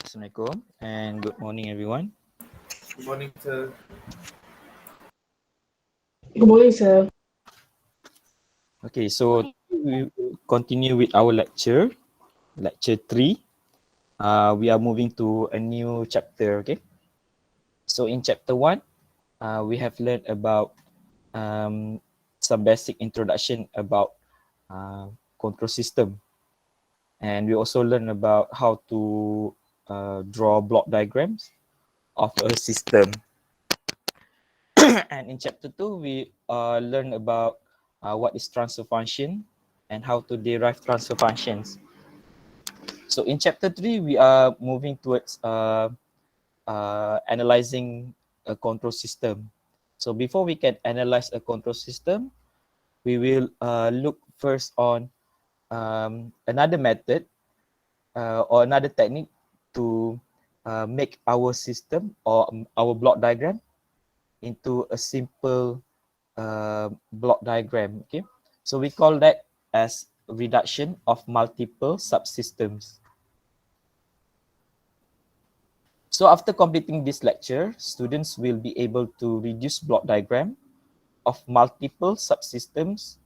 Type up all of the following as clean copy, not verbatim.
Assalamualaikum and good morning everyone. Good morning, sir. Good morning, sir. Okay, so we will continue with our lecture 3. We are moving to a new chapter, okay? So in chapter 1, we have learned about some basic introduction about control system. And we also learned about how to draw block diagrams of a system. And in chapter 2, we learn about what is transfer function and how to derive transfer functions. So in chapter 3, we are moving towards analyzing a control system. So before we can analyze a control system, we will look first on another method or another technique to make our system or our block diagram into a simple block diagram. Okay, so we call that as reduction of multiple subsystems. So after completing this lecture, students will be able to reduce block diagram of multiple subsystems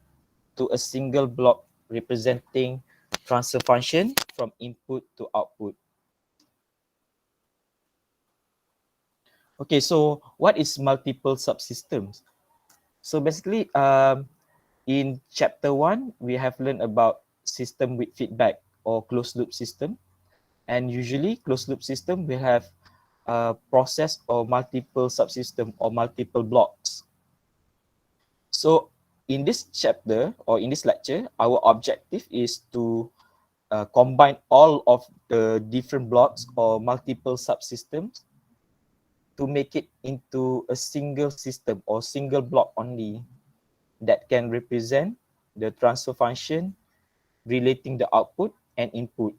to a single block representing transfer function from input to output. Okay, so what is multiple subsystems? So basically, in chapter 1, we have learned about system with feedback or closed loop system. And usually closed loop system will have a process or multiple subsystem or multiple blocks. So in this chapter or in this lecture, our objective is to combine all of the different blocks or multiple subsystems to make it into a single system or single block only that can represent the transfer function relating the output and input.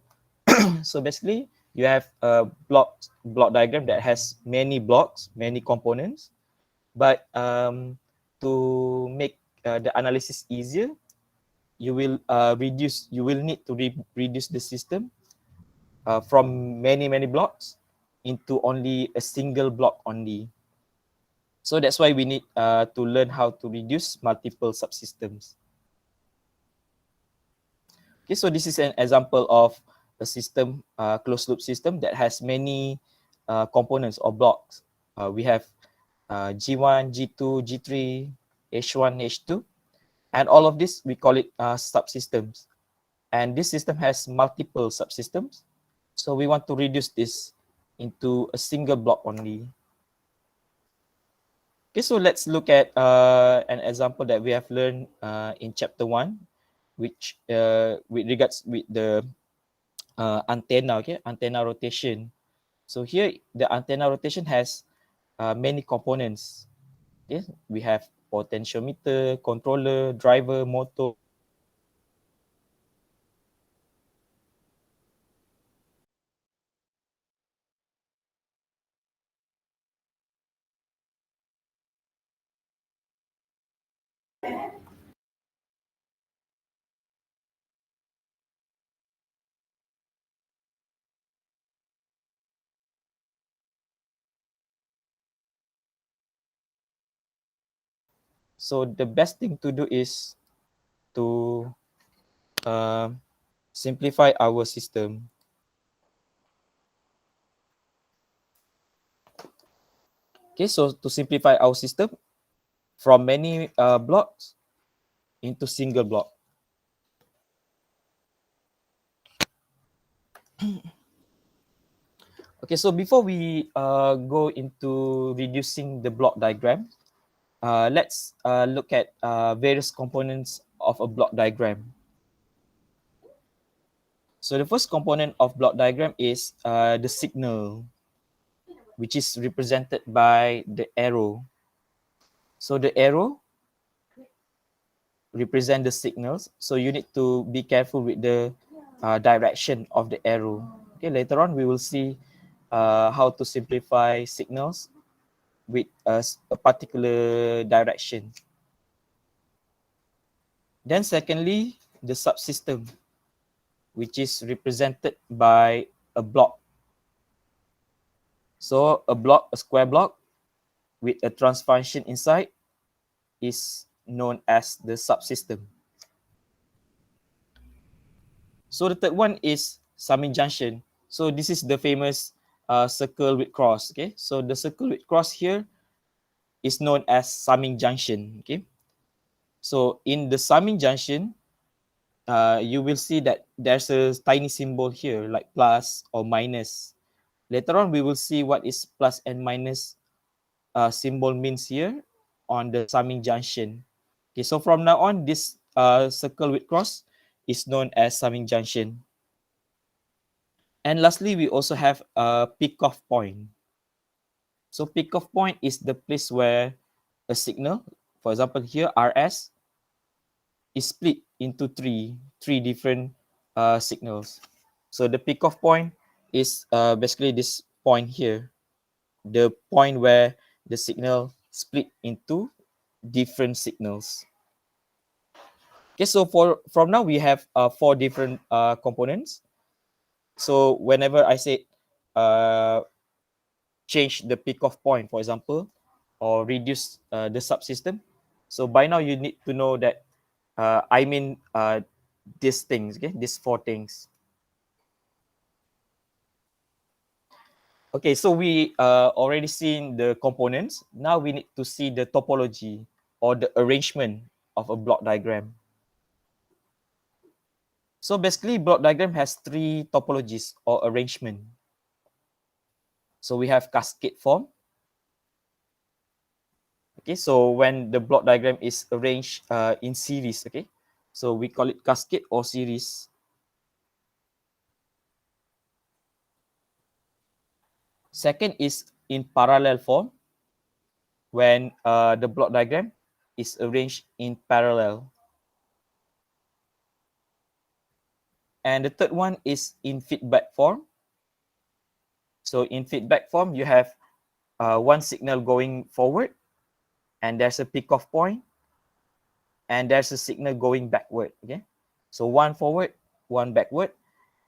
So basically, you have a block diagram that has many blocks, many components, but to make the analysis easier, you will need to reduce the system from many blocks into only a single block only. So that's why we need to learn how to reduce multiple subsystems. Okay, so this is an example of a system, closed loop system that has many components or blocks. We have G1, G2, G3, H1, H2, and all of this we call it subsystems. And this system has multiple subsystems. So we want to reduce this into a single block only. Okay, so let's look at an example that we have learned in chapter 1, which with regards with the antenna, okay, antenna rotation. So here the antenna rotation has many components. Okay, we have potentiometer, controller, driver, motor. So the best thing to do is to simplify our system. Okay, so to simplify our system from many blocks into single block. Okay, so before we go into reducing the block diagram, let's look at various components of a block diagram. So the first component of block diagram is the signal, which is represented by the arrow. So the arrow represent the signals. So you need to be careful with the direction of the arrow. Okay, later on we will see how to simplify signals with a particular direction. Then secondly, the subsystem, which is represented by a block. So a square block with a transfer function inside is known as the subsystem. So the third one is summing junction. So this is the famous circle with cross. Okay, so the circle with cross here is known as summing junction. Okay, so in the summing junction, you will see that there's a tiny symbol here like plus or minus. Later on, we will see what is plus and minus symbol means here on the summing junction. Okay, so from now on, this circle with cross is known as summing junction. And lastly, we also have a pick-off point. So pick-off point is the place where a signal, for example here, RS, is split into three different signals. So the pick-off point is basically this point here, the point where the signal split into different signals. Okay, so from now we have four different components. So whenever I say change the pick-off point, for example, or reduce the subsystem, so by now you need to know that I mean these things, okay, these four things. Okay, so we already seen the components. Now we need to see the topology or the arrangement of a block diagram. So basically, block diagram has three topologies or arrangement. So we have cascade form. Okay, so when the block diagram is arranged in series, okay, so we call it cascade or series. Second is in parallel form, when the block diagram is arranged in parallel. And the third one is in feedback form. So in feedback form, you have one signal going forward, and there's a pick-off point, and there's a signal going backward. Okay, so one forward, one backward,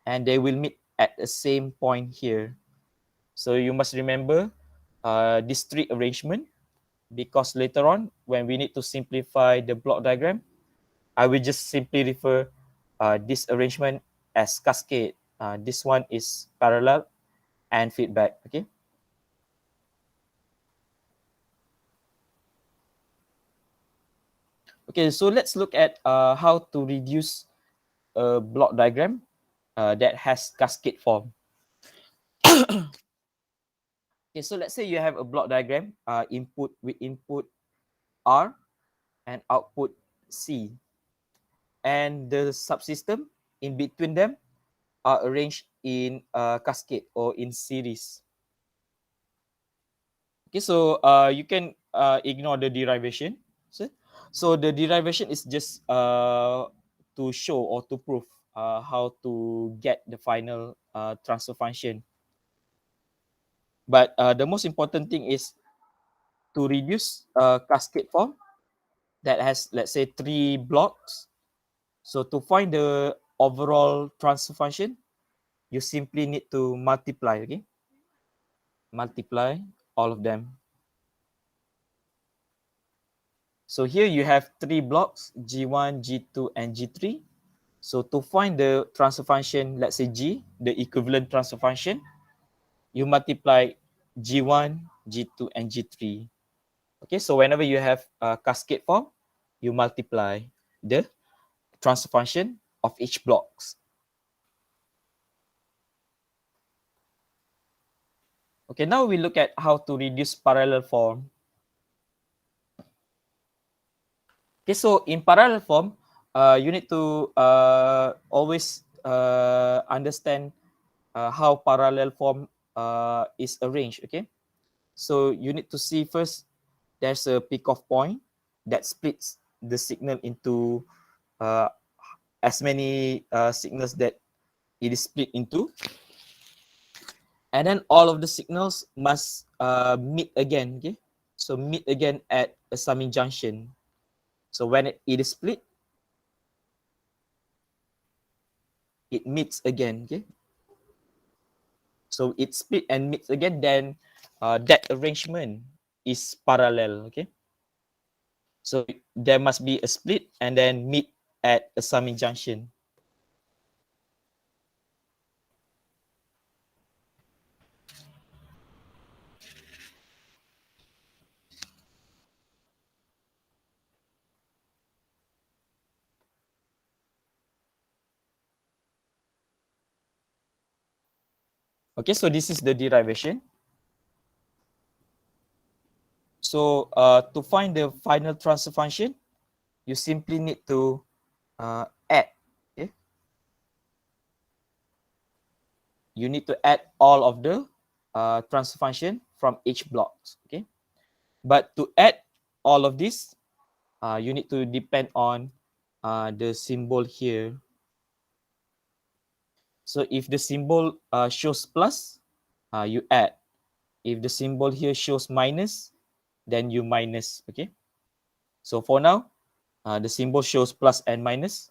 and they will meet at the same point here. So you must remember this tree arrangement, because later on when we need to simplify the block diagram, I will just simply refer this arrangement as cascade. This one is parallel and feedback. Okay. Okay, so let's look at how to reduce a block diagram that has cascade form. Okay, so let's say you have a block diagram, input with input R and output C. And the subsystem in between them are arranged in cascade or in series. Okay, so you can ignore the derivation. So the derivation is just to show or to prove how to get the final transfer function. But the most important thing is to reduce cascade form that has, let's say, three blocks. So to find the overall transfer function, you simply need to multiply, okay? Multiply all of them. So here you have three blocks, G1, G2, and G3. So to find the transfer function, let's say G, the equivalent transfer function, you multiply G1, G2, and G3. Okay, so whenever you have a cascade form, you multiply the transfer function of each blocks. Okay, now we look at how to reduce parallel form. Okay, so in parallel form, you need to always understand how parallel form is arranged. Okay, so you need to see first there's a pick-off point that splits the signal into as many signals that it is split into, and then all of the signals must meet again. Okay, so meet again at a summing junction. So when it is split, it meets again. Okay, So it split and meets again, then that arrangement is parallel, okay? So there must be a split and then meet at a summing junction. Okay, so this is the derivation. So to find the final transfer function, you simply need to add. Okay, you need to add all of the transfer function from each block. Okay, but to add all of this, you need to depend on the symbol here. So if the symbol shows plus, you add. If the symbol here shows minus, then you minus. Okay. So for now, the symbol shows plus and minus.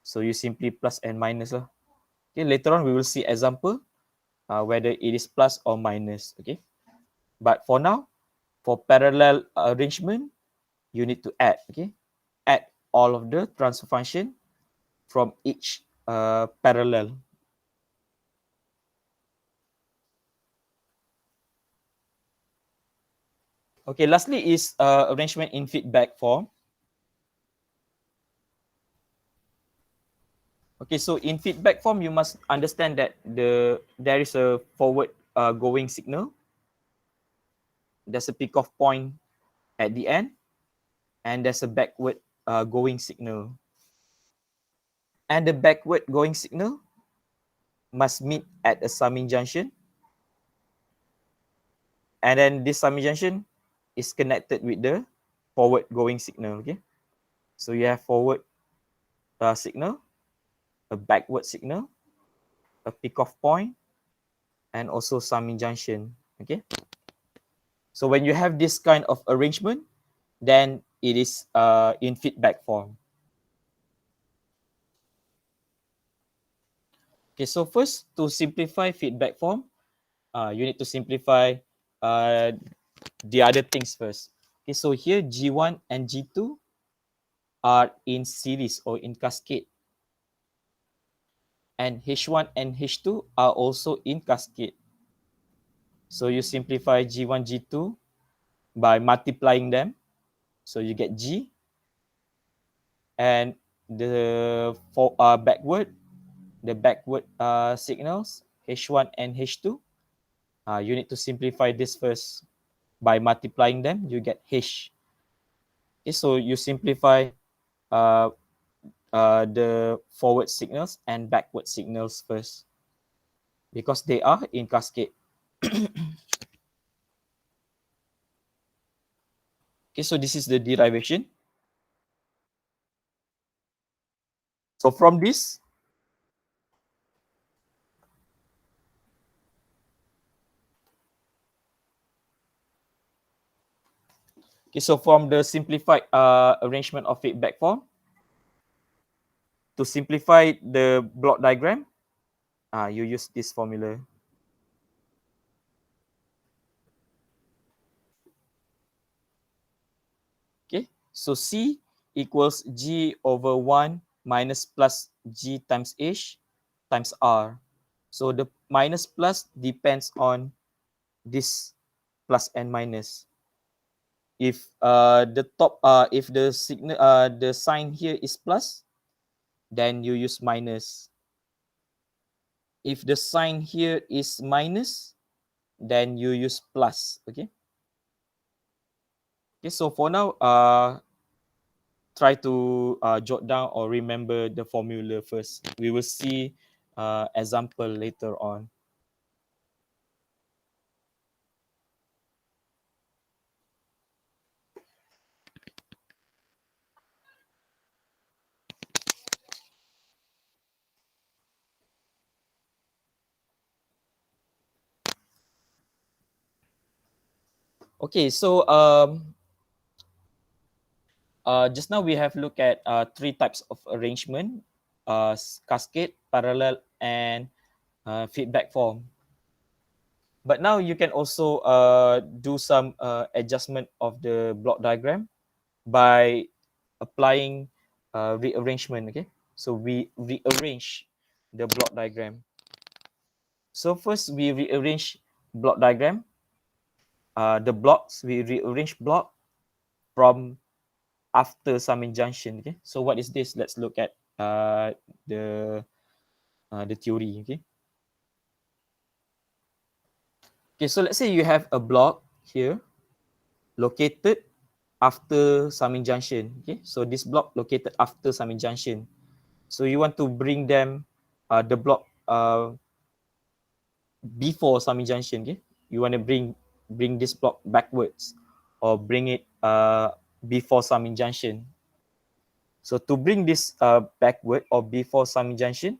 So you simply plus and minus. Okay. Later on, we will see example whether it is plus or minus. Okay. But for now, for parallel arrangement, you need to add. Okay. Add all of the transfer function from each parallel. Okay, lastly is arrangement in feedback form. Okay, so in feedback form, you must understand that there is a forward going signal. There's a pick off point at the end, and there's a backward going signal. And the backward going signal must meet at a summing junction. And then this summing junction is connected with the forward going signal. Okay, so you have forward signal, a backward signal, a pick off point, and also summing junction. Okay, so when you have this kind of arrangement, then it is in feedback form. Okay, so first, to simplify feedback form, you need to simplify uh, the other things first. Okay, so here G1 and G2 are in series or in cascade, and H1 and H2 are also in cascade. So you simplify G1, G2 by multiplying them. So you get G, and the backward signals H1 and H2. You need to simplify this first by multiplying them. You get H. Okay, so you simplify uh, the forward signals and backward signals first because they are in cascade. Okay, so this is the derivation. So from this, okay, so from the simplified arrangement of feedback form, to simplify the block diagram, you use this formula. Okay, so C equals G over 1 minus plus G times H times R. So the minus plus depends on this plus and minus. If if the signal the sign here is plus, then you use minus. If the sign here is minus, then you use plus. Okay. Okay. So for now, try to jot down or remember the formula first. We will see example later on. Okay, so just now we have looked at three types of arrangement: cascade, parallel, and feedback form. But now you can also do some adjustment of the block diagram by applying rearrangement. Okay, so we rearrange the block diagram. So first we rearrange block diagram. The blocks, we rearrange block from after summing junction. Okay, so what is this? Let's look at the theory. Okay, so let's say you have a block here located after summing junction. Okay, so this block located after summing junction. So you want to bring them the block before summing junction. Okay, you want to bring this block backwards or bring it before summing junction. So to bring this backward or before summing junction,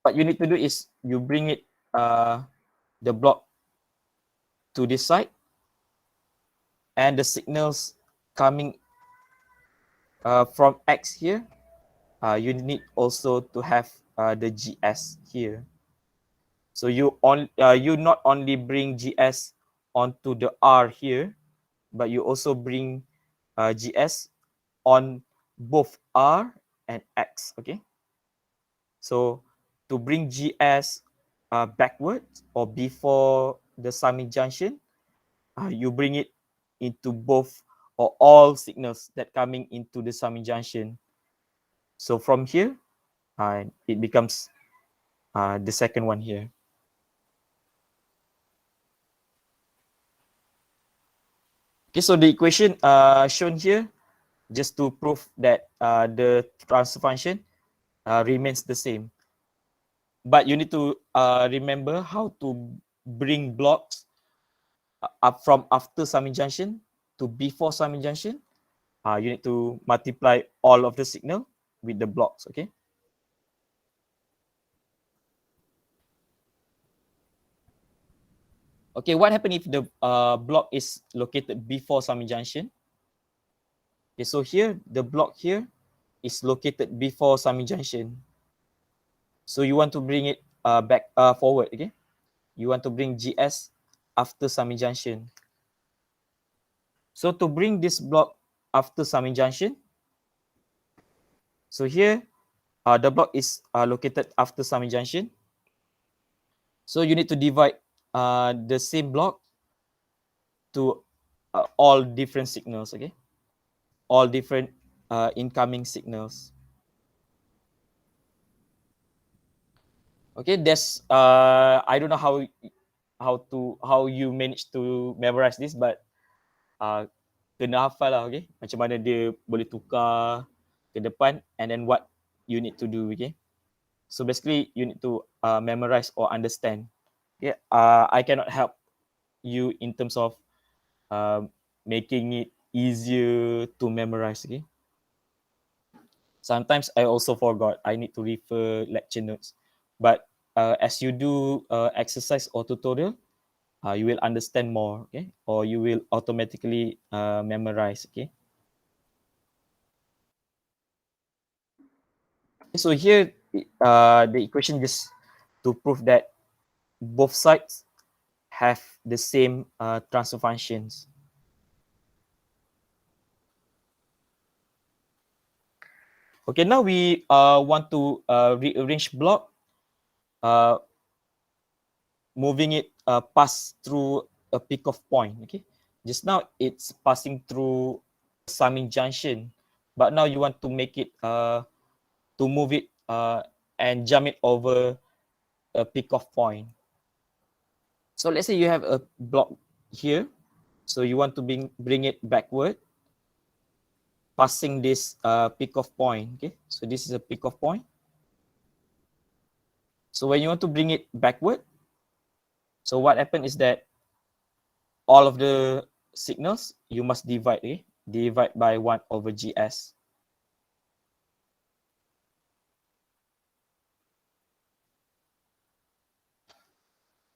what you need to do is you bring it the block to this side, and the signals coming from X here, you need also to have the GS here. So you not only bring GS onto the R here, but you also bring GS on both R and X. Okay. So to bring GS backwards or before the summing junction, you bring it into both or all signals that coming into the summing junction. So from here, it becomes the second one here. Okay, so the equation shown here, just to prove that the transfer function remains the same. But you need to remember how to bring blocks up from after summing junction to before summing junction. You need to multiply all of the signal with the blocks. Okay. Okay, what happens if the block is located before summing junction? Okay, so here the block here is located before summing junction. So you want to bring it back forward. Okay, you want to bring GS after summing junction. So to bring this block after summing junction, so here the block is located after summing junction. So you need to divide the same block to all different signals. Okay, all different incoming signals. Okay, that's I don't know how you manage to memorize this, but kena hafal lah. Okay, macam mana dia boleh tukar ke depan, and then what you need to do. Okay, so basically you need to memorize or understand. Okay, I cannot help you in terms of making it easier to memorize. Okay, sometimes I also forgot. I need to refer lecture notes, but as you do exercise or tutorial, you will understand more. Okay, or you will automatically memorize. Okay. So here the equation just to prove that both sides have the same transfer functions. Okay, now we want to rearrange block, moving it pass through a peak-off point. Okay, just now it's passing through summing junction, but now you want to make it to move it and jump it over a peak-off point. So let's say you have a block here, so you want to bring it backward, passing this peak-off point. Okay, so this is a peak-off point. So when you want to bring it backward, so what happened is that all of the signals you must divide. Okay, divide by 1 over GS.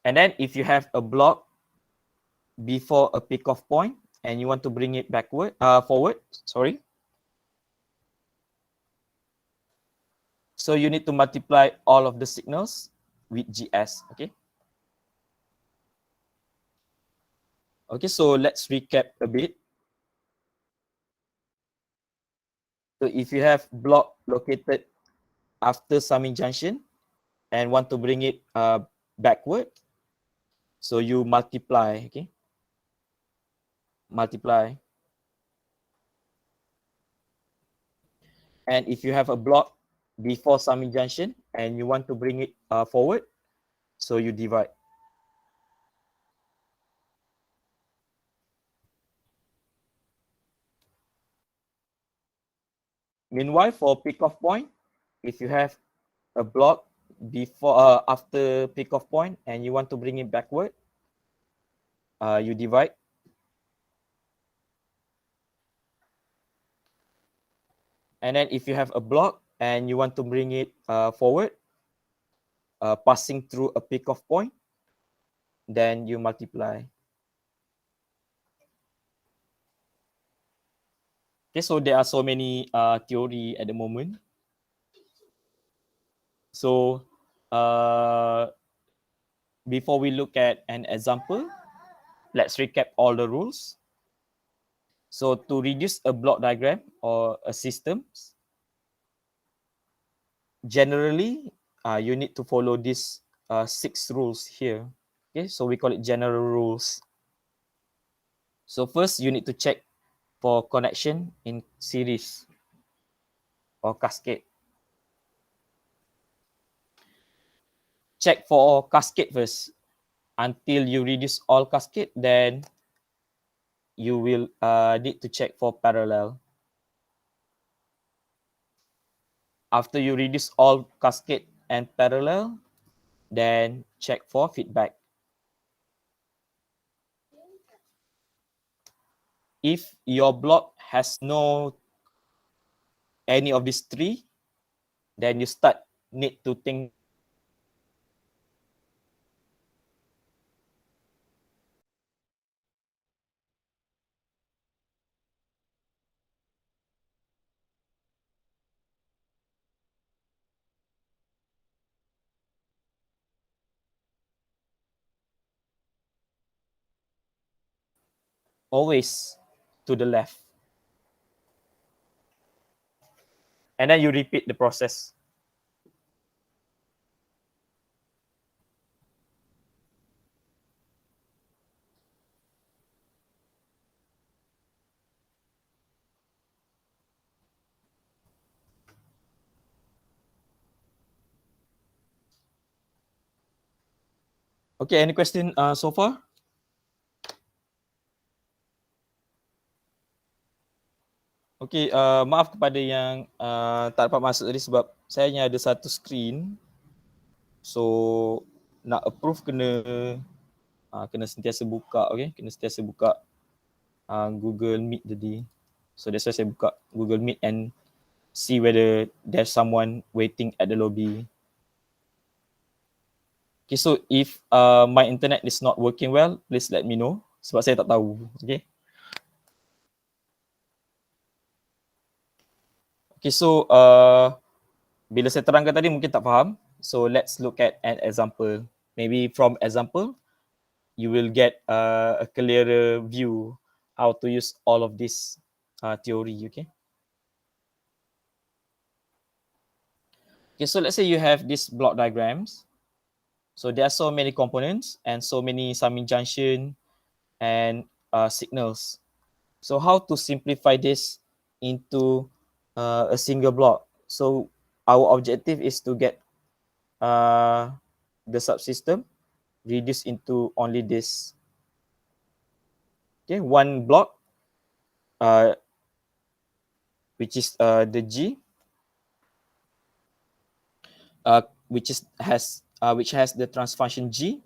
And then if you have a block before a peak-off point and you want to bring it forward, sorry. So you need to multiply all of the signals with GS. Okay. Okay, so let's recap a bit. So if you have block located after summing junction and want to bring it backward, so you multiply. Okay, multiply. And if you have a block before summing junction and you want to bring it forward, so you divide. Meanwhile, for pick-off point, if you have a block before after pick-off point and you want to bring it backward, you divide. And then if you have a block and you want to bring it forward, passing through a pick-off point, then you multiply. Okay, so there are so many theory at the moment. So before we look at an example, let's recap all the rules. So to reduce a block diagram or a system, generally you need to follow these 6 rules here. Okay, so we call it general rules. So first, you need to check for connection in series or cascade. Check for cascade first. Until you reduce all cascade, then you will need to check for parallel. After you reduce all cascade and parallel, then check for feedback. If your block has no any of these 3, then you need to think always to the left. And then you repeat the process. Okay, any question so far? Okay, maaf kepada yang tak dapat masuk tadi sebab saya hanya ada satu screen. So nak approve kena sentiasa buka, okay? Kena sentiasa buka Google Meet tadi. So that's why saya buka Google Meet and see whether there's someone waiting at the lobby. Okay, so if my internet is not working well, please let me know sebab saya tak tahu, okay? Okay, so bila saya terangkan tadi mungkin tak faham. So let's look at an example. Maybe from example, you will get a clearer view how to use all of this theory, okay? Okay, so let's say you have these block diagrams. So there are so many components and so many summing junction and signals. So how to simplify this into a single block? So our objective is to get the subsystem reduced into only this. Okay, one block, which is the G, which has the transfunction G,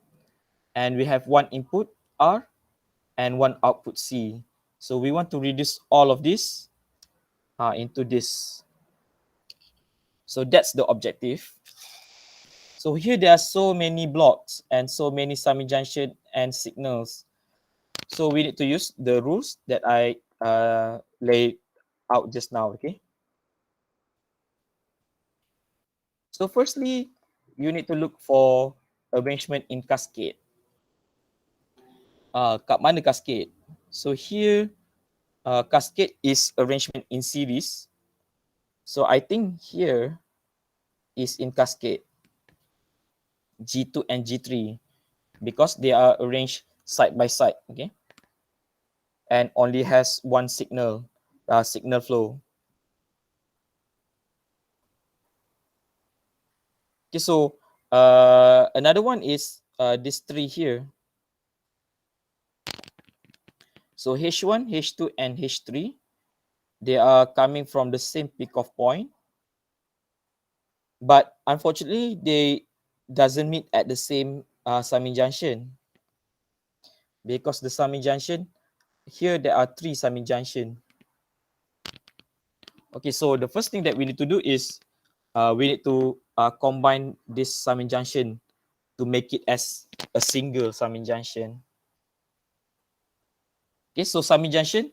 and we have one input R and one output C. So we want to reduce all of this into this. So that's the objective. So here there are so many blocks and so many summing junction and signals. So we need to use the rules that I laid out just now, okay? So firstly, you need to look for arrangement in Cascade. Kat mana Cascade? So here, Cascade is arrangement in series. So I think here is in Cascade, G2 and G3, because they are arranged side by side, okay? And only has one signal flow. Okay, so another one is this tree here. So H1, H2, and H3, they are coming from the same peak-off point, but unfortunately, they doesn't meet at the same summing junction, because the summing junction here there are 3 summing junction. Okay, so the first thing that we need to do is we need to combine this summing junction to make it as a single summing junction. Okay, so summing junction,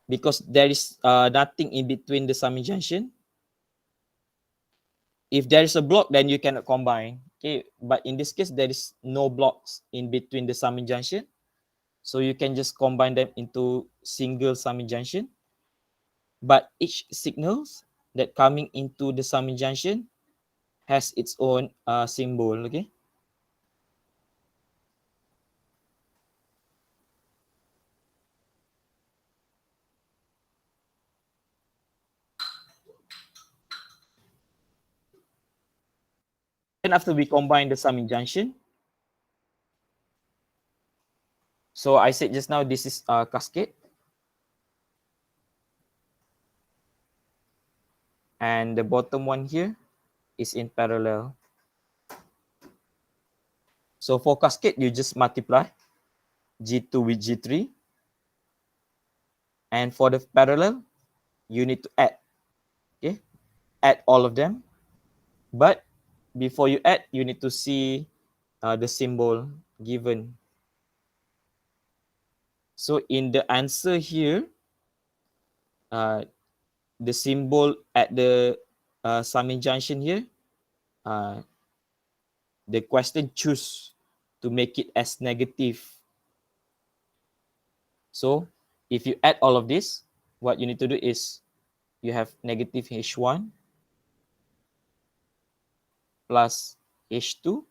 because there is nothing in between the summing junction. If there is a block, then you cannot combine. Okay, but in this case, there is no blocks in between the summing junction, so you can just combine them into single summing junction. But each signals that coming into the summing junction has its own symbol. Okay. Then after we combine the summing junction, so I said just now this is Cascade, and the bottom one here is in parallel. So for Cascade, you just multiply G2 with G3, and for the parallel, you need to add. Okay, add all of them, but before you add, you need to see the symbol given. So in the answer here, the symbol at the summing junction here, the question choose to make it as negative. So if you add all of this, what you need to do is you have negative H1 plus H2.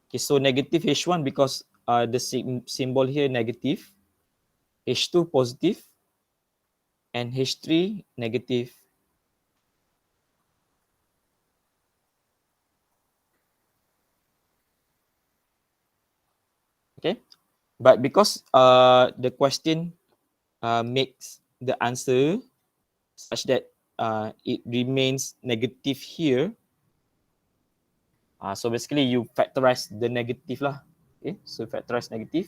Okay, so negative H1 because the symbol here negative, H2 positive, and H3 negative. Okay, but because the question makes the answer such that it remains negative here, so basically you factorize the negative lah. Okay, so factorize negative,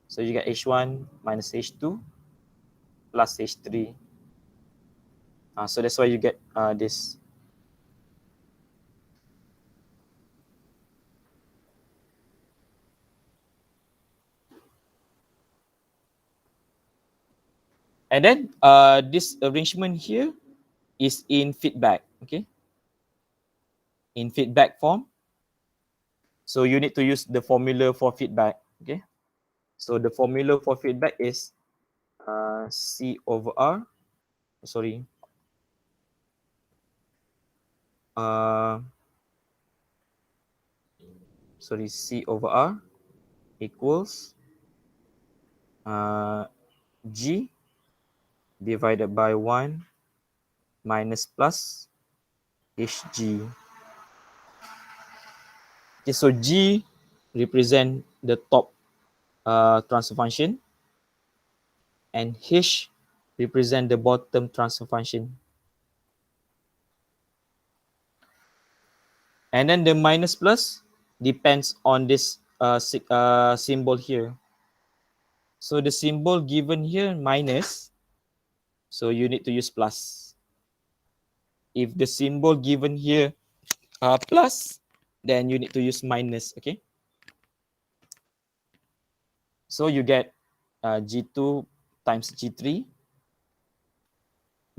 so you get H1 minus H2 plus H3. So that's why you get this. And then this arrangement here is in feedback, okay? In feedback form. So you need to use the formula for feedback, okay? So the formula for feedback is C over R, sorry. C over R equals G divided by 1 minus plus HG. Okay, so G represent the top transfer function, and H represent the bottom transfer function. And then the minus plus depends on this symbol here. So the symbol given here minus, so you need to use plus. If the symbol given here plus, then you need to use minus, okay? So you get G2 times G3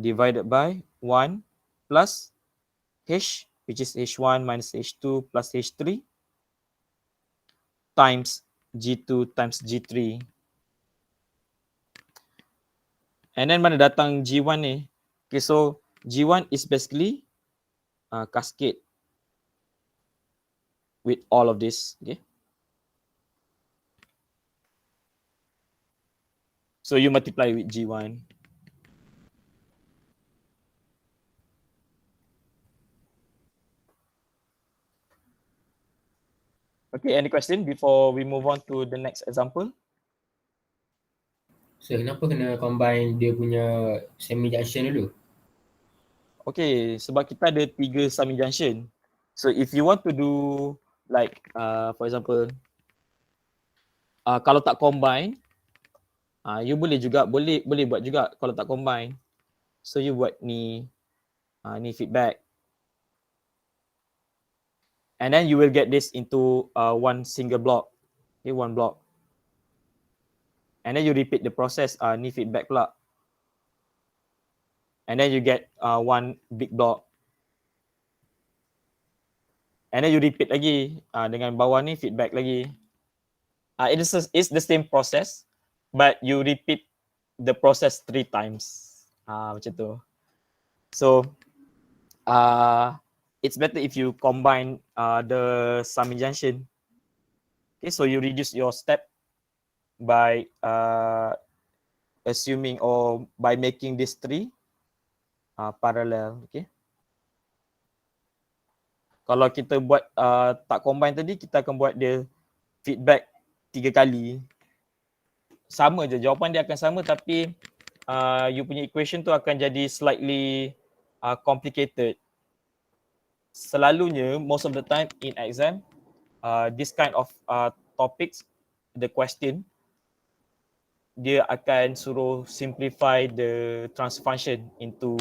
divided by 1 plus H which is H1 minus H2 plus H3 times G2 times G3. And then mana datang G1 ni? Okay, so G1 is basically cascade with all of this. Okay. So you multiply with G1. Okay, any question before we move on to the next example? So kenapa kena combine dia punya semi junction dulu? Okay, sebab kita ada 3 semi junction. So if you want to do like for example kalau tak combine, you boleh buat juga kalau tak combine. So you buat ni ni feedback. And then you will get this into one single block. Okay, one block. And then you repeat the process ni feedback pula. And then you get one big block. And then you repeat lagi dengan bawah ni feedback lagi. It's the same process, but you repeat the process 3 times. Macam tu. So it's better if you combine the summing junction. Okay, so you reduce your step by assuming or by making this 3 parallel. Okay. Kalau kita buat tak combine tadi, kita akan buat dia feedback 3 kali. Sama je, jawapan dia akan sama tapi you punya equation tu akan jadi slightly complicated. Selalunya, most of the time in exam, this kind of topics, the question, dia akan suruh simplify the transfer function into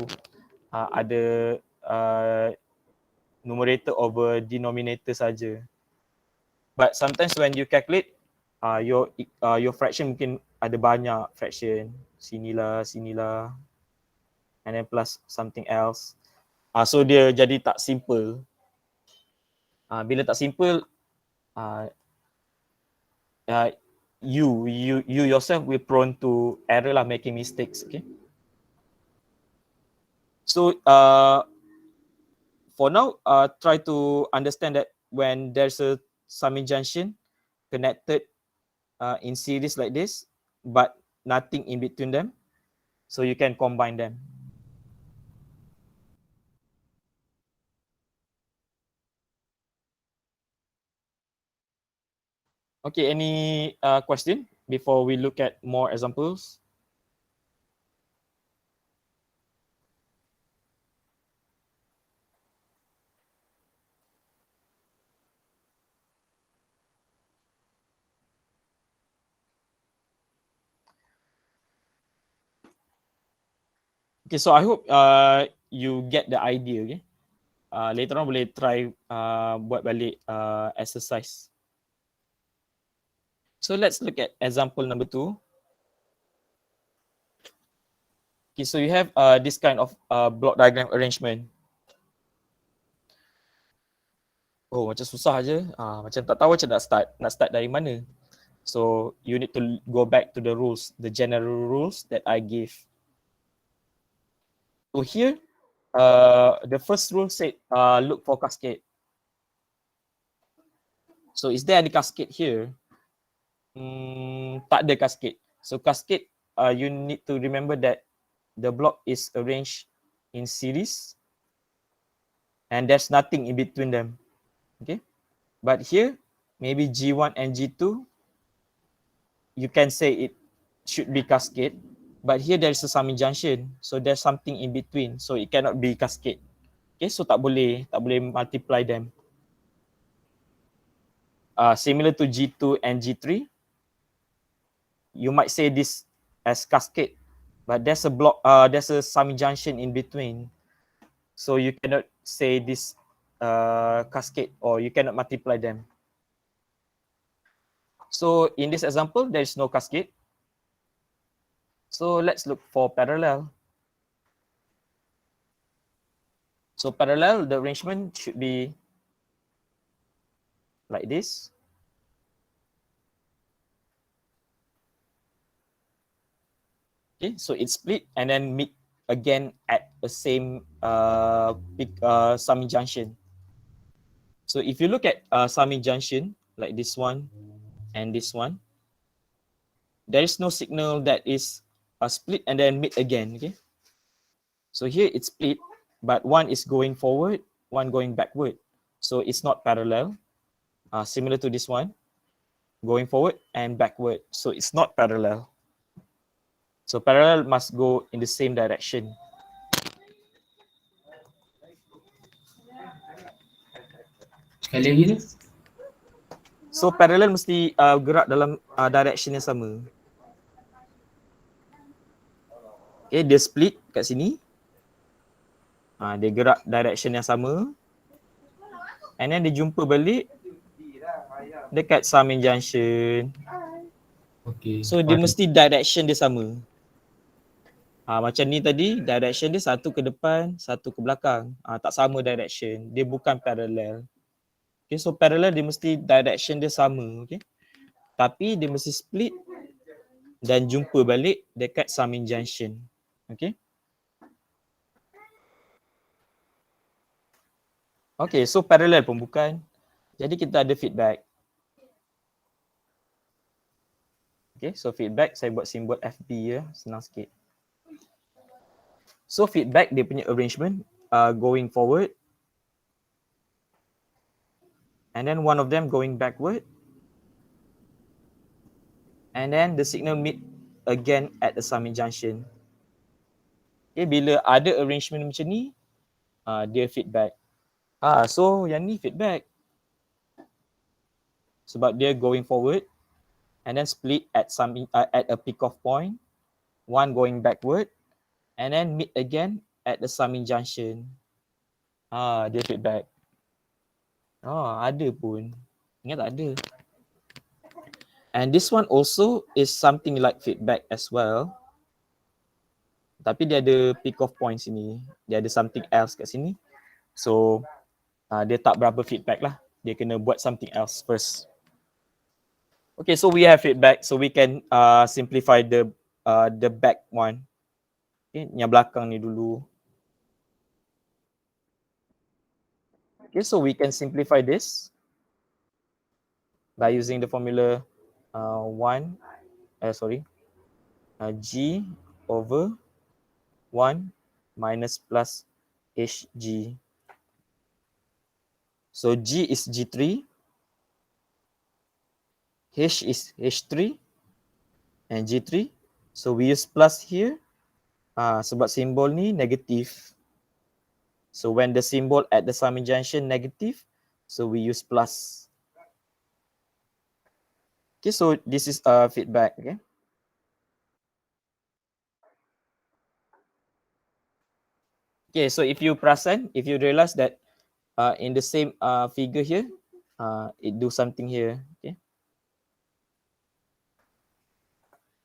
ada numerator over denominator saja. But sometimes when you calculate, your fraction mungkin ada banyak fraction, sinilah, and then plus something else. So dia jadi tak simple. Bila tak simple, you yourself will prone to error lah, making mistakes. Okay. So for now, try to understand that when there's a summing junction connected in series like this, but nothing in between them, so you can combine them. Okay, any question before we look at more examples? Okay, so I hope you get the idea. Okay, later on boleh try buat balik exercise. So let's look at example number 2. Okay, so you have this kind of block diagram arrangement. Oh, macam susah aje. Macam tak tahu macam nak start dari mana. So you need to go back to the rules, the general rules that I give. So here, the first rule said look for cascade. So is there any cascade here? Tak ada cascade. So cascade, you need to remember that the block is arranged in series and there's nothing in between them. Okay, but here maybe G1 and G2, you can say it should be cascade, but here there is a summing junction, so there's something in between, so it cannot be cascade. Okay, so tak boleh multiply them. Similar to G2 and G3, you might say this as cascade, but there's a block, there's a summing junction in between, so you cannot say this cascade, or you cannot multiply them. So in this example, there is no cascade. So let's look for parallel. So parallel, the arrangement should be like this. Okay, so it's split and then meet again at the same summing junction. So if you look at summing junction like this one and this one, there is no signal that is split and then meet again. Okay, so here it's split, but one is going forward, one going backward. So it's not parallel. Similar to this one, going forward and backward. So it's not parallel. So parallel must go in the same direction. Sekali lagi tu. So parallel mesti gerak dalam direction yang sama. Okay, dia split kat sini. Dia gerak direction yang sama. And then dia jumpa balik dekat summing junction. Okay. So dia mesti direction dia sama. Macam ni tadi, direction dia satu ke depan, satu ke belakang. Tak sama direction. Dia bukan parallel. Okay, so parallel dia mesti direction dia sama. Okay. Tapi dia mesti split dan jumpa balik dekat summing junction. Okay. Okay, so parallel pun bukan. Jadi kita ada feedback. Okay, so feedback saya buat simbol FB ya, senang sikit. So feedback dia punya arrangement going forward. And then one of them going backward. And then the signal meet again at the summing junction. Okay, bila ada arrangement macam ni, dia feedback. So yang ni feedback. Sebab dia going forward and then split at at a pick-off point, one going backward and then meet again at the summing junction. Dia feedback. Ada pun. Ingat tak ada. And this one also is something like feedback as well. Tapi dia ada pick-off point sini. Dia ada something else kat sini. So, dia tak berapa feedback lah. Dia kena buat something else first. Okay, so we have feedback. So we can simplify the back one. Okay, yang belakang ni dulu. Okay, so we can simplify this by using the formula G over 1 minus plus Hg. So G is G3, H is H3, and G3. So we use plus here sebab simbol ni negative. So when the symbol at the summing junction negative, so we use plus. Okay, so this is feedback. Okay. Okay, so if you perasan, if you realize that in the same figure here, it do something here. Okay.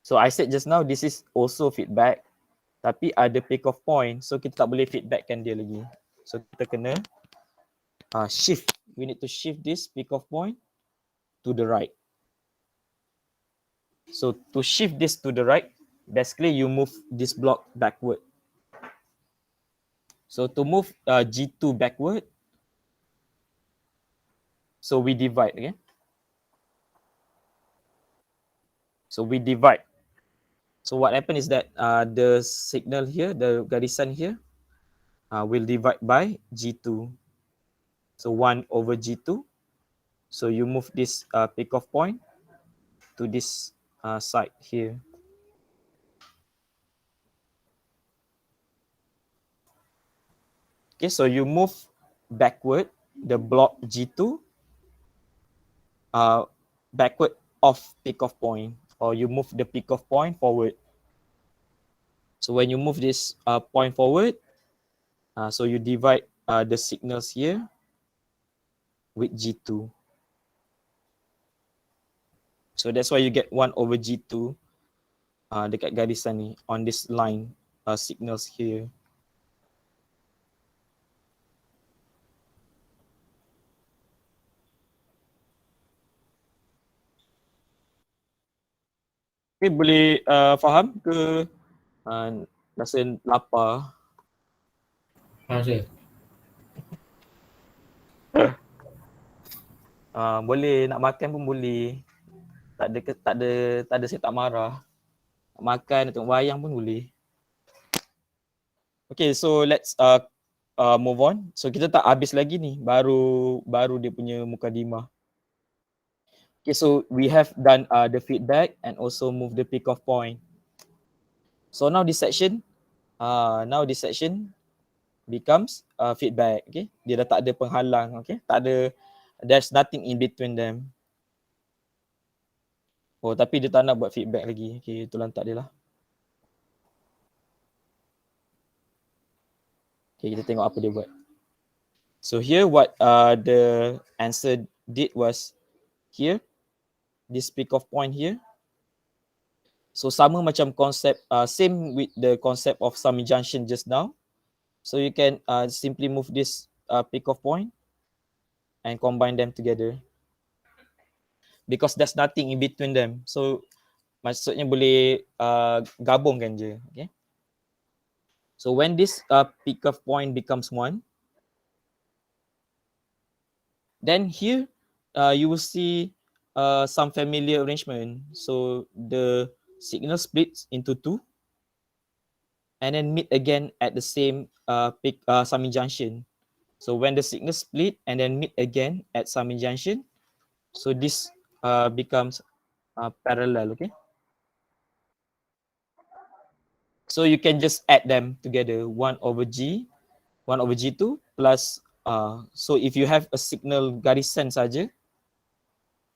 So I said just now, this is also feedback. Tapi ada pick-off point, so kita tak boleh feedbackkan dia lagi. So kita kena shift. We need to shift this pick-off point to the right. So to shift this to the right, basically you move this block backward. So to move G2 backward, so we divide again. So we divide. So what happened is that the signal here, the garisan here, will divide by G2. So 1 over G2. So you move this pick-off point to this side here. Okay, so you move backward the block G2 backward off pick-off point, or you move the pick-off point forward. So when you move this point forward, so you divide the signals here with G2. So that's why you get 1 over G2 dekat garisan ni on this line signals here. Okay, boleh faham ke rasa lapar? Sir. Boleh nak makan pun boleh. Tak ada saya tak marah. Nak makan, nak tengok wayang pun boleh. Okay, so let's move on. So kita tak habis lagi ni, baru dia punya mukadimah. Okay, so we have done the feedback and also move the pick off point. So now this section becomes feedback. Okay, dia dah tak ada penghalang. Okay, there's nothing in between them. Oh, tapi dia tak nak buat feedback lagi. Okay, itu lantak dia lah. Okay, kita tengok apa dia buat. So here what the answer did was here, this pick off point here. So sama macam konsep, same with the concept of summing junction just now. So you can simply move this pick off point and combine them together. Because there's nothing in between them. So maksudnya boleh gabungkan je. Okay. So when this pick off point becomes 1, then here you will see some familiar arrangement. So the signal splits into 2 and then meet again at the same summing junction. So when the signal split and then meet again at summing junction, so this becomes parallel. Okay. So you can just add them together, 1 over G2 plus, so if you have a signal garisan saja,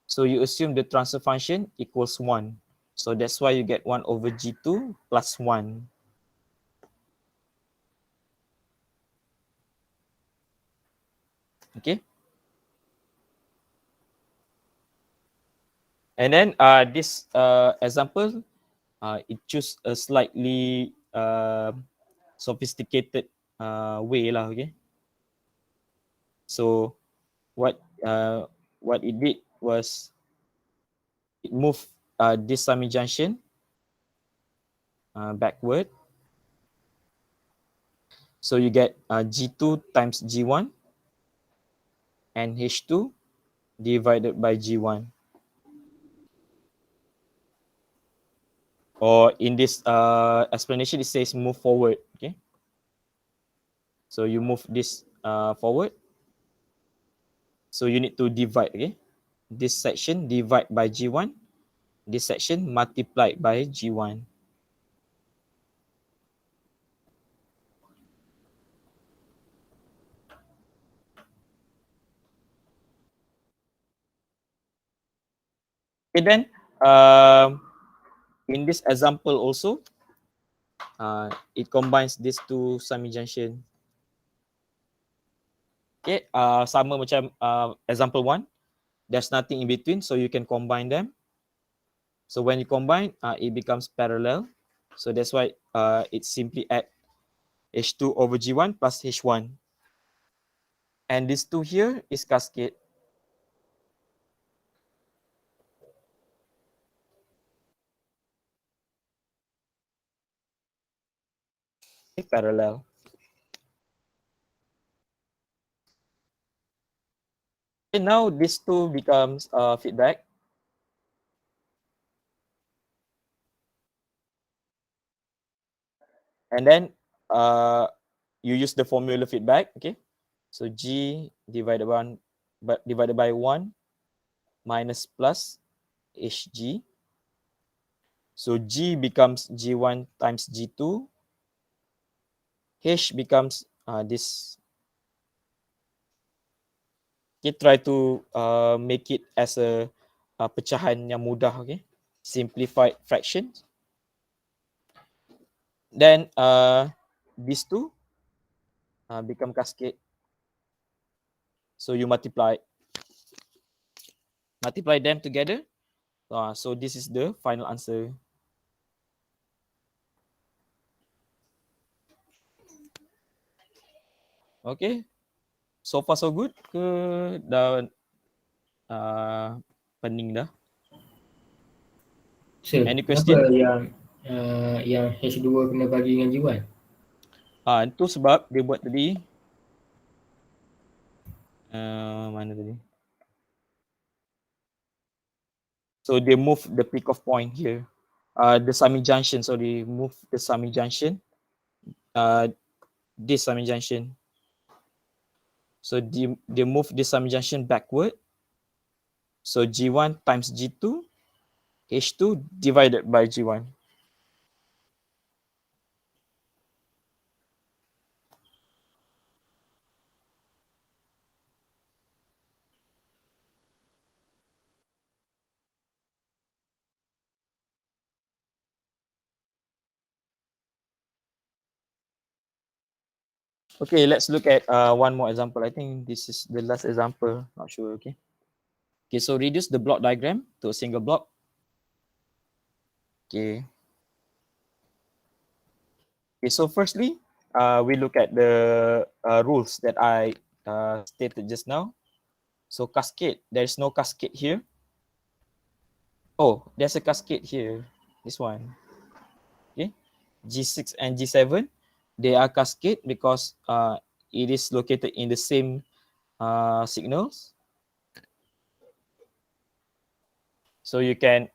so you assume the transfer function equals 1. So that's why you get 1 over G2 plus 1. Okay. And then this example, it choose a slightly sophisticated way lah. Okay. So what it did was it moved this summing junction backward. So you get G2 times G1 and H2 divided by G1. Or in this explanation, it says move forward. Okay. So you move this forward. So you need to divide. Okay. This section divide by G1. This section multiplied by G1. Okay, then in this example also, it combines these two summing junction. Okay, sama macam example 1. There's nothing in between, so you can combine them. So when you combine, it becomes parallel. So that's why it's simply add H2 over G1 plus H1. And this 2 here is cascade. Okay, parallel. Okay, now this 2 becomes feedback. And then you use the formula feedback. Okay. So G divided by 1 minus plus HG. So G becomes G1 times G2. H becomes this. Okay, try to make it as a pecahan yang mudah. Okay, simplified fractions. Then these 2 become cascade. So you multiply them together. So this is the final answer. Okay, so far so good ke dah pening dah? So, Any kenapa question? yang H2 kena bagi dengan G1? Itu sebab dia buat tadi. Mana tadi? So they move the peak of point here. The summing junction. So they move the summing junction. This summing junction. So they move the summing junction backward. So G1 times G2, H2 divided by G1. Okay, let's look at one more example. I think this is the last example. Not sure. Okay. Okay, so reduce the block diagram to a single block. Okay. Okay, so firstly, we look at the rules that I stated just now. So cascade, there is no cascade here. Oh, there's a cascade here. This one. Okay. G6 and G7, they are cascade because it is located in the same signals. So you can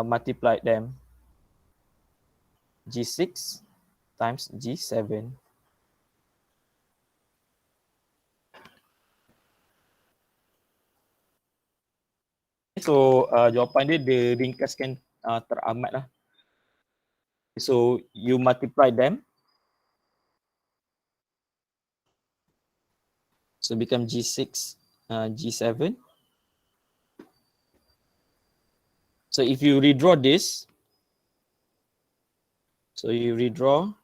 multiply them. G6 times G7. So jawapan dia ringkaskan teramat lah. So you multiply them. So become G6, G7. So if you redraw this, so you redraw.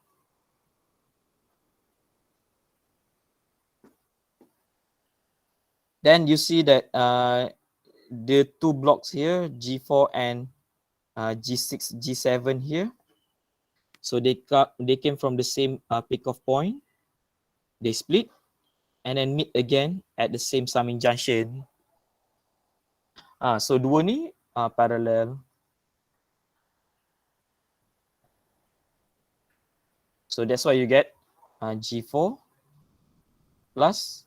Then you see that the two blocks here, G4 and G6, G7 here. So they came from the same peak of point. They split and then meet again at the same summing junction. So dua ni parallel. So that's why you get G4 plus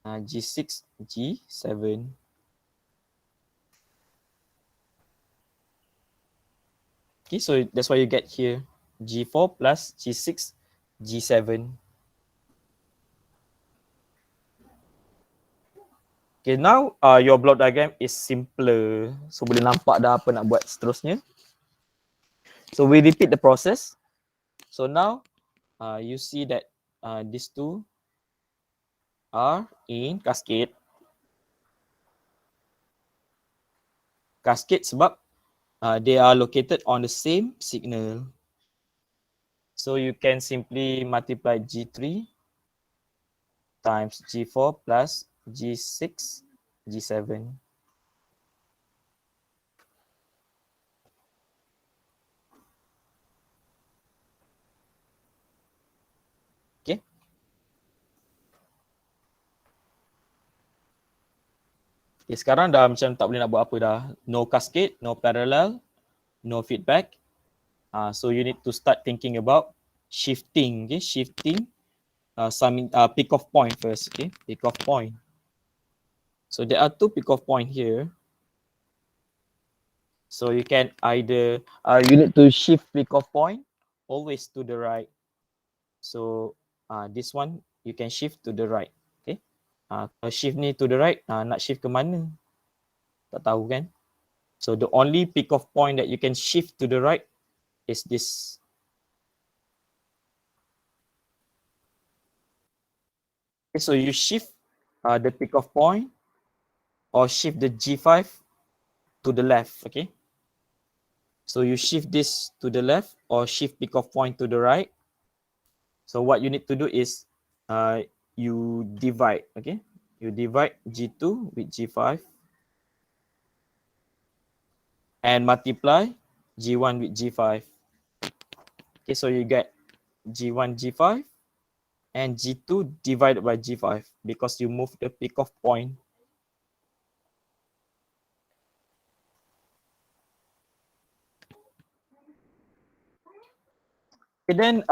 G6, G7. Okay, so that's why you get here G4 plus G6, G7. Okay, now your block diagram is simpler. So boleh nampak dah apa nak buat seterusnya. So we repeat the process. So now you see that these two are in cascade. Cascade sebab they are located on the same signal. So you can simply multiply G3 times G4 plus G6, G7. Okay. Okay, sekarang dah macam tak boleh nak buat apa dah. No cascade, no parallel, no feedback. So you need to start thinking about shifting. Okay, shifting some peak of point first. Okay, peak of point. So there are two peak of point here. So you can either you need to shift peak of point always to the right. So this one you can shift to the right. Okay. Shift ni to the right, nak shift ke mana? Tak tahu kan? So the only peak of point that you can shift to the right is this. Okay, so you shift the peak of point or shift the G5 to the left. Okay. So you shift this to the left or shift peak of point to the right. So what you need to do is you divide. Okay. You divide G2 with G5 and multiply G1 with G5. Okay, so you get G1, G5 and G2 divided by G5 because you move the peak of point. Okay, then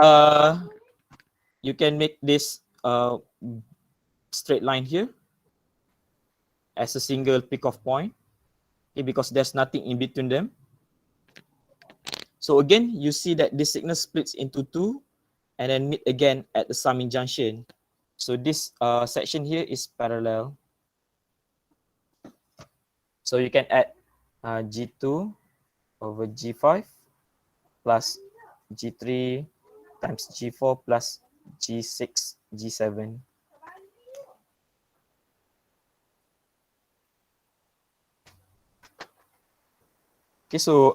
you can make this straight line here as a single pick off point, okay, because there's nothing in between them. So again, you see that this signal splits into two and then meet again at the summing junction. So this section here is parallel. So you can add G2 over G5 plus G3 times G4 plus G6, G7. Okay, so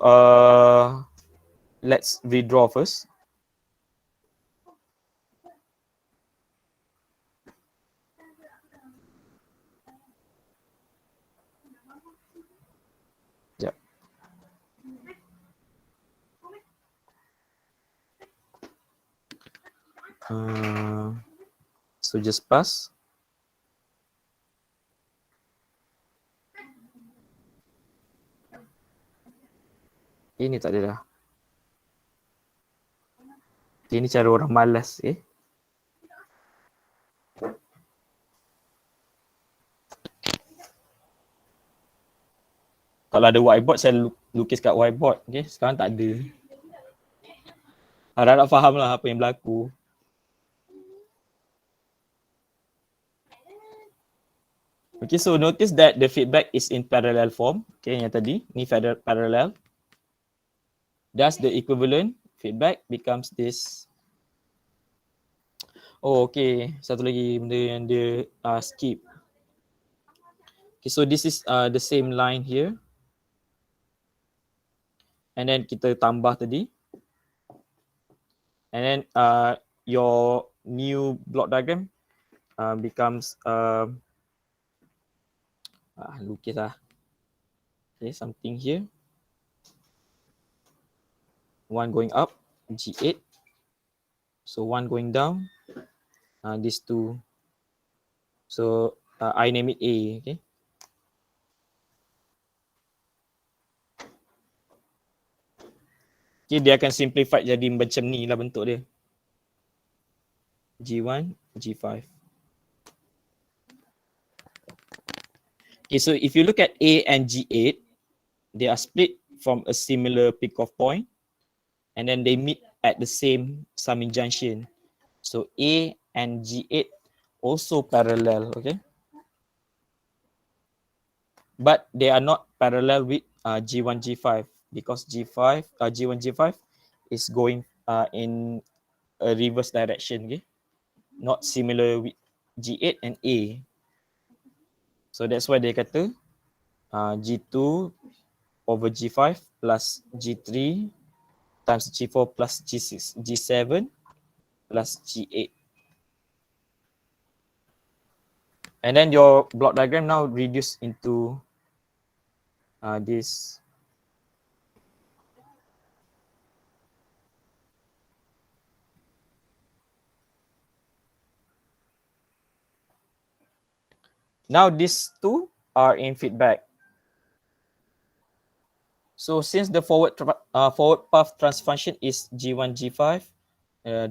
let's redraw first. Yep. So just pass. Ini tak ada dah. Ini cara orang malas. Kalau ada whiteboard, saya lukis kat whiteboard. Okay, sekarang tak ada. Harap faham lah apa yang berlaku. Okay, so notice that the feedback is in parallel form. Okay, yang tadi, ni parallel. Thus, the equivalent feedback becomes this. Oh, okay. Satu lagi benda yang dia skip. Okay, so this is the same line here. And then kita tambah tadi. And then your new block diagram becomes lukis lah. Okay, something here. One going up, G8. So one going down, these two. So I name it A. Okay. Okay, dia akan simplify jadi macam ni lah bentuk dia. G1, G5. Okay, so if you look at A and G8, they are split from a similar pick-off point, and then they meet at the same summing junction. So A and G8 also parallel, okay? But they are not parallel with G1, G5 because G1, G5 is going in a reverse direction, okay? Not similar with G8 and A. So that's why they kata G2 over G5 plus G3 times G4 plus G6, G7 plus G8. And then your block diagram now reduced into this. Now these two are in feedback. So since the forward path transfer function is G1, G5,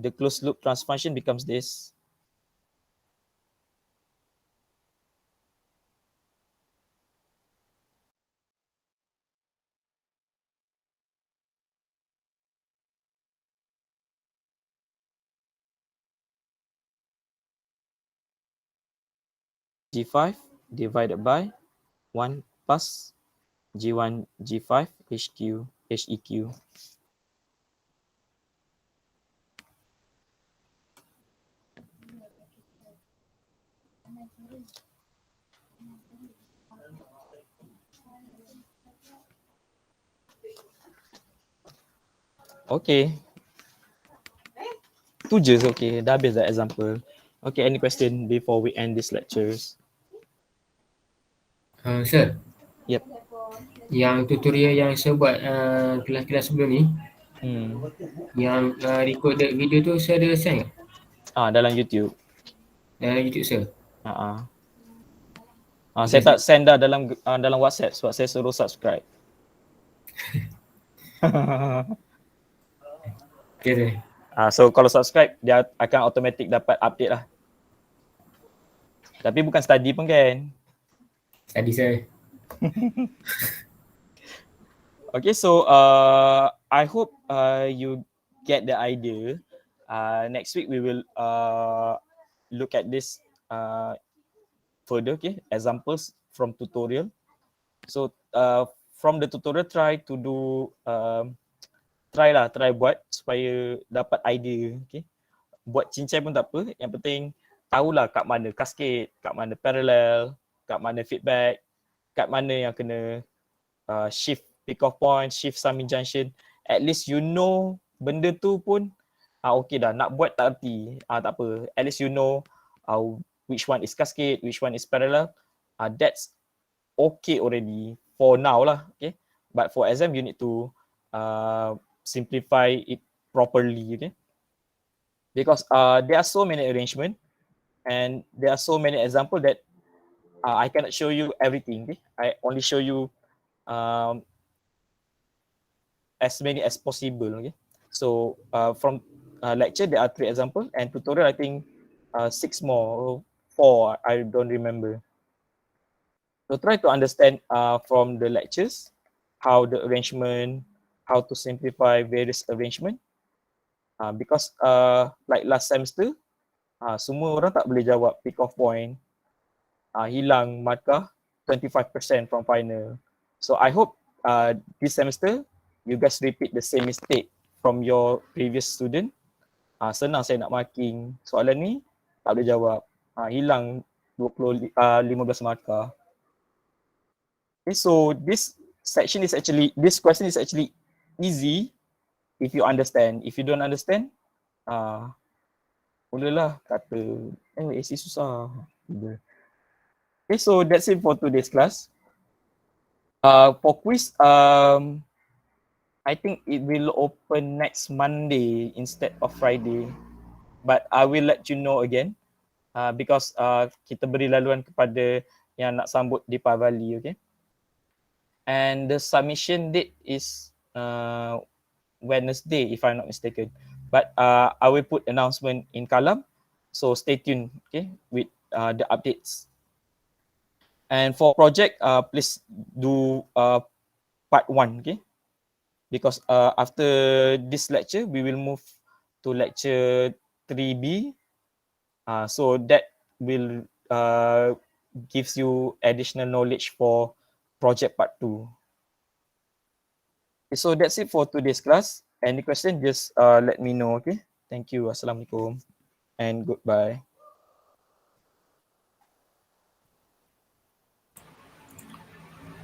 the closed loop transfer function becomes this. G5 divided by 1 plus G1, G5, HQ, HEQ. Okay. Tu je, okay. Dah habis dah example. Okay, any question before we end this lectures? Sir, Yep. yang tutorial yang saya buat kelas-kelas sebelum ni, yang recorded video tu saya ada send ke? Dalam YouTube. Dalam YouTube sir? Saya tak send dah dalam WhatsApp sebab saya suruh subscribe. Okay sir. So kalau subscribe, dia akan automatic dapat update lah. Tapi bukan study pun kan. Tadi saya. Okay, so I hope you get the idea. Next week we will look at this further, okay, examples from tutorial. So from the tutorial, try to do try buat supaya dapat idea, okay. Buat cincai pun tak apa, yang penting tahulah kat mana cascade, kat mana parallel, kat mana feedback, kat mana yang kena shift pick off point, shift summing junction. At least you know benda tu pun okay dah. Nak buat tak erti, tak apa. At least you know which one is cascade, which one is parallel. That's okay already for now lah, okay. But for exam, you need to simplify it properly, okay. Because there are so many arrangement and there are so many examples that I cannot show you everything, okay. I only show you as many as possible, okay. So from lecture, there are 3 examples, and tutorial, I think 6 more, 4, I don't remember. So try to understand from the lectures how the arrangement, how to simplify various arrangement. Because like last semester, semua orang tak boleh jawab pick off point, hilang markah 25% from final. So I hope this semester you guys repeat the same mistake from your previous student. Senang saya nak marking soalan ni, tak boleh jawab, hilang 15 markah. Okay, so this question is actually easy if you understand. If you don't understand, mulalah kata AC susah. Okay, so that's it for today's class. For quiz, I think it will open next Monday instead of Friday. But I will let you know again because kita beri laluan kepada yang nak sambut Deepavali, okay? And the submission date is Wednesday, if I'm not mistaken. But I will put announcement in column, so stay tuned, okay, with the updates. And for project, please do part 1, okay? Because after this lecture, we will move to lecture 3B. So that will gives you additional knowledge for project part 2. Okay, so that's it for today's class. Any question, just let me know, okay? Thank you. Assalamualaikum and goodbye.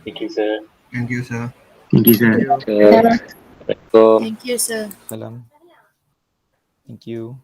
Thank you, sir. Thank you, sir. Thank you, sir. Assalamualaikum. Thank you, sir. Salam. Thank you.